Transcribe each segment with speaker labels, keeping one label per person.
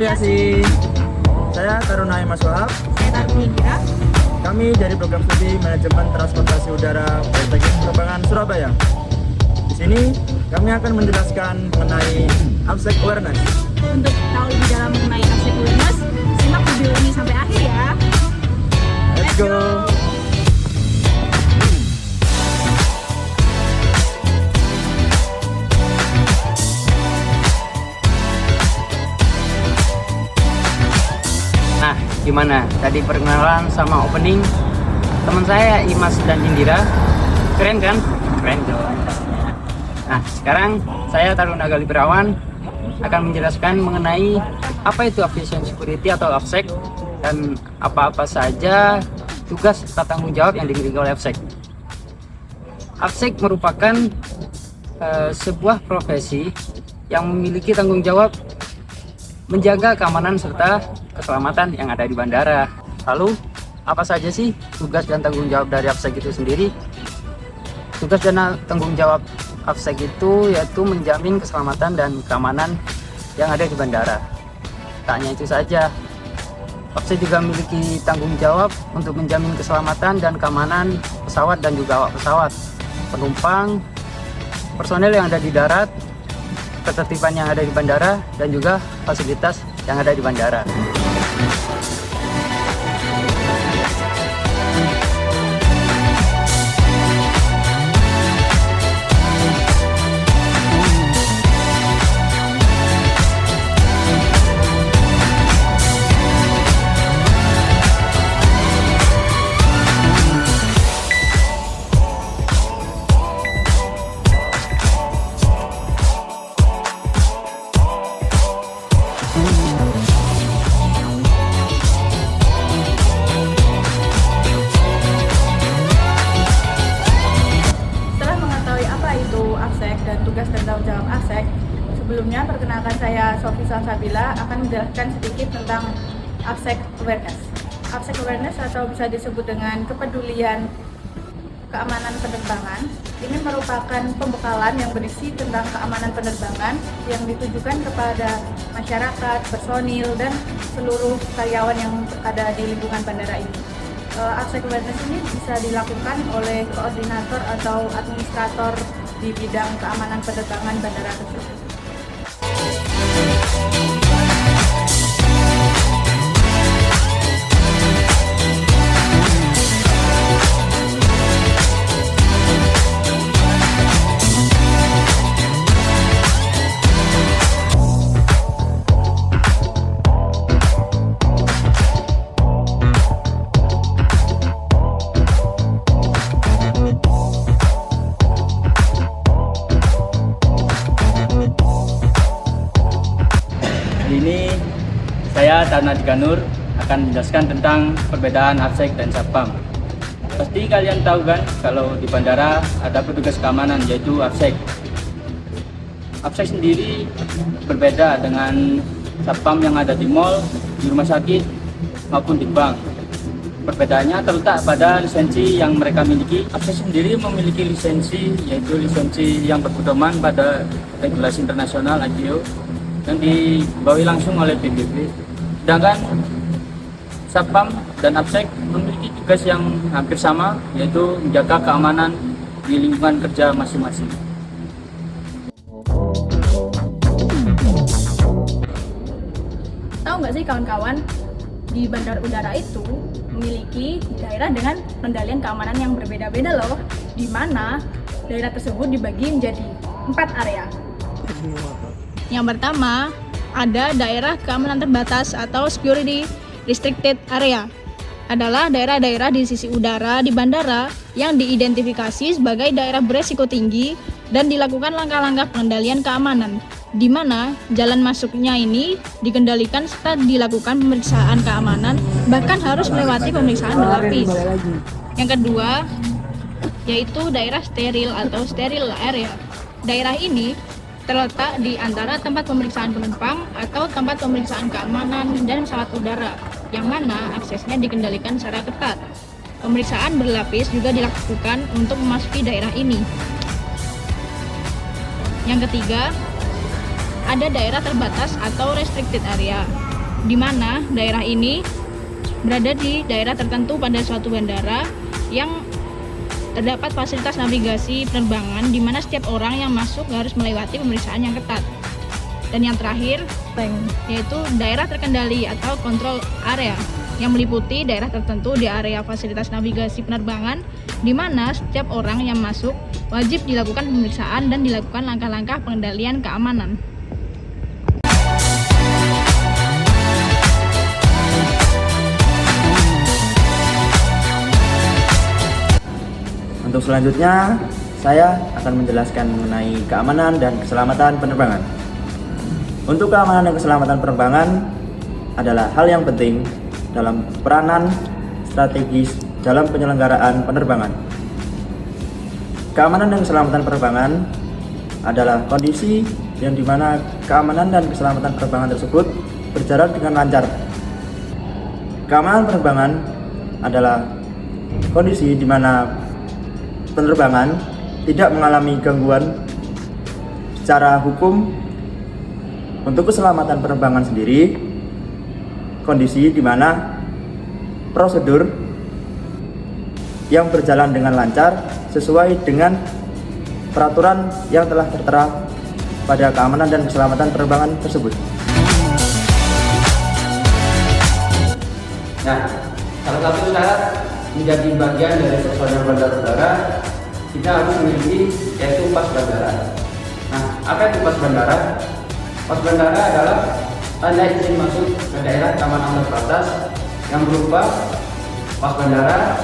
Speaker 1: Aviasi. Saya Taruna Mas Wahab.
Speaker 2: Saya Taruna Indira.
Speaker 1: Kami dari program studi Manajemen Transportasi Udara Politeknik Penerbangan Surabaya. Di sini kami akan menjelaskan mengenai ABSEC Awareness.
Speaker 2: Untuk tahu lebih dalam mengenai ABSEC Awareness, simak video ini sampai akhir ya.
Speaker 1: Let's go!
Speaker 3: Nah, gimana? Tadi perkenalan sama opening teman saya Imas dan Indira. Keren kan? Keren dong. Nah, sekarang saya Taruna Gali Perawan akan menjelaskan mengenai apa itu Aviation Security atau ABSEC dan apa-apa saja tugas serta tanggung jawab yang dimiliki oleh ABSEC. ABSEC merupakan sebuah profesi yang memiliki tanggung jawab menjaga keamanan serta keselamatan yang ada di bandara. Lalu, apa saja sih tugas dan tanggung jawab dari ABSEC itu sendiri? Tugas dan tanggung jawab ABSEC itu yaitu menjamin keselamatan dan keamanan yang ada di bandara. Tak hanya itu saja, ABSEC juga memiliki tanggung jawab untuk menjamin keselamatan dan keamanan pesawat dan juga awak pesawat, penumpang, personel yang ada di darat, ketertiban yang ada di bandara, dan juga fasilitas yang ada di bandara.
Speaker 2: Dan tugas dan tanggung jawab ABSEC. Sebelumnya perkenalkan saya Sofi Salsabila akan menjelaskan sedikit tentang ABSEC Awareness. ABSEC Awareness atau bisa disebut dengan kepedulian keamanan penerbangan. Ini merupakan pembekalan yang berisi tentang keamanan penerbangan yang ditujukan kepada masyarakat, personil, dan seluruh karyawan yang ada di lingkungan bandara ini. ABSEC Awareness ini bisa dilakukan oleh koordinator atau administrator di bidang keamanan penerbangan bandara tersebut.
Speaker 4: Ini saya Taruna Dikanur akan menjelaskan tentang perbedaan ABSEC dan Satpam. Pasti kalian tahu kan kalau di bandara ada petugas keamanan yaitu ABSEC. ABSEC sendiri berbeda dengan Satpam yang ada di mall, di rumah sakit maupun di bank. Perbedaannya terletak pada lisensi yang mereka miliki. ABSEC sendiri memiliki lisensi yaitu lisensi yang berpedoman pada regulasi internasional ICAO yang dibawahi langsung oleh PBB. Sedangkan Satpam dan ABSEC memiliki tugas yang hampir sama, yaitu menjaga keamanan di lingkungan kerja masing-masing.
Speaker 2: Tahu nggak sih kawan-kawan, di bandar udara itu memiliki daerah dengan pengendalian keamanan yang berbeda-beda loh, di mana daerah tersebut dibagi menjadi 4 area. Yang pertama, ada daerah keamanan terbatas atau security restricted area. Adalah daerah-daerah di sisi udara di bandara yang diidentifikasi sebagai daerah beresiko tinggi dan dilakukan langkah-langkah pengendalian keamanan, di mana jalan masuknya ini dikendalikan serta dilakukan pemeriksaan keamanan, bahkan harus melewati pemeriksaan berlapis. Yang kedua, yaitu daerah steril atau sterile area. Daerah ini terletak di antara tempat pemeriksaan penumpang atau tempat pemeriksaan keamanan dan pesawat udara, yang mana aksesnya dikendalikan secara ketat. Pemeriksaan berlapis juga dilakukan untuk memasuki daerah ini. Yang ketiga, ada daerah terbatas atau restricted area. di mana daerah ini berada di daerah tertentu pada suatu bandara yang terdapat fasilitas navigasi penerbangan di mana setiap orang yang masuk harus melewati pemeriksaan yang ketat. Dan yang terakhir, yaitu daerah terkendali atau control area yang meliputi daerah tertentu di area fasilitas navigasi penerbangan di mana setiap orang yang masuk wajib dilakukan pemeriksaan dan dilakukan langkah-langkah pengendalian keamanan.
Speaker 1: Untuk selanjutnya, saya akan menjelaskan mengenai keamanan dan keselamatan penerbangan. Untuk keamanan dan keselamatan penerbangan adalah hal yang penting dalam peranan strategis dalam penyelenggaraan penerbangan. Keamanan dan keselamatan penerbangan adalah kondisi yang dimana keamanan dan keselamatan penerbangan tersebut berjalan dengan lancar. Keamanan penerbangan adalah kondisi di mana penerbangan tidak mengalami gangguan secara hukum. Untuk keselamatan penerbangan sendiri, kondisi di mana prosedur yang berjalan dengan lancar sesuai dengan peraturan yang telah tertera pada keamanan dan keselamatan penerbangan tersebut.
Speaker 3: Nah, salah satu syarat menjadi bagian dari personel bandar udara kita harus memiliki yaitu pas bandara. Nah, apa itu pas bandara? Pas bandara adalah tanda izin masuk ke daerah keamanan terbatas yang berupa pas bandara,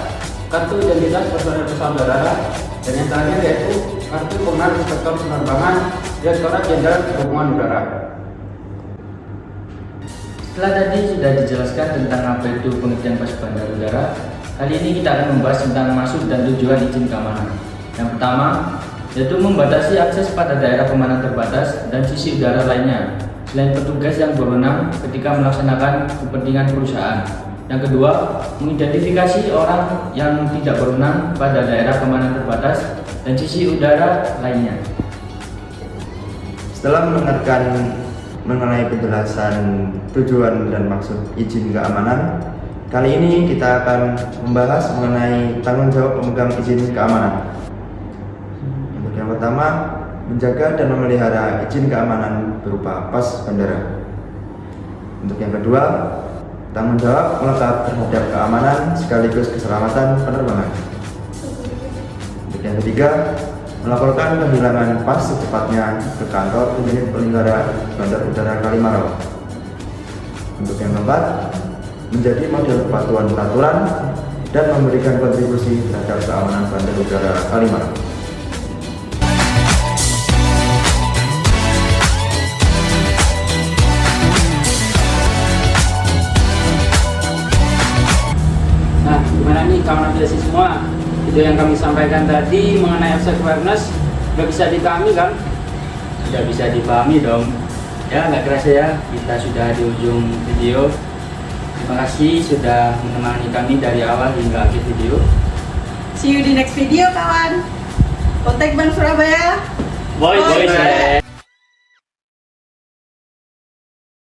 Speaker 3: kartu identitas personel pesawat udara, dan yang terakhir yaitu kartu pengenal inspektor penerbangan Direktorat Jenderal Perhubungan Udara. Setelah tadi sudah dijelaskan tentang apa itu pengertian pas bandar udara, kali ini kita akan membahas tentang masuk dan tujuan izin keamanan. Yang pertama, yaitu membatasi akses pada daerah keamanan terbatas dan sisi udara lainnya, selain petugas yang berwenang ketika melaksanakan kepentingan perusahaan. Yang kedua, mengidentifikasi orang yang tidak berwenang pada daerah keamanan terbatas dan sisi udara lainnya.
Speaker 1: Setelah mendengarkan mengenai penjelasan tujuan dan maksud izin keamanan, kali ini kita akan membahas mengenai tanggung jawab pemegang izin keamanan. Untuk yang pertama, menjaga dan memelihara izin keamanan berupa pas bandara. Untuk yang kedua, tanggung jawab melekat terhadap keamanan sekaligus keselamatan penerbangan. Untuk yang ketiga, melaporkan kehilangan pas secepatnya ke kantor unit penyelenggara Bandar Udara Kalimalau. Untuk yang keempat, menjadi model kepatuhan peraturan dan memberikan kontribusi terhadap keamanan Bandar Udara Kalimalau.
Speaker 3: Nah, gimana nih kawan aviasi semua? Video yang kami sampaikan tadi mengenai AFSEC awareness udah bisa dipahami kan? Udah bisa dipahami dong. Ya, nggak kerasa ya, kita sudah di ujung video. Terima kasih sudah menemani kami dari awal hingga akhir video.
Speaker 5: See you di next video kawan. Kontak Ban Surabaya.
Speaker 3: Boy.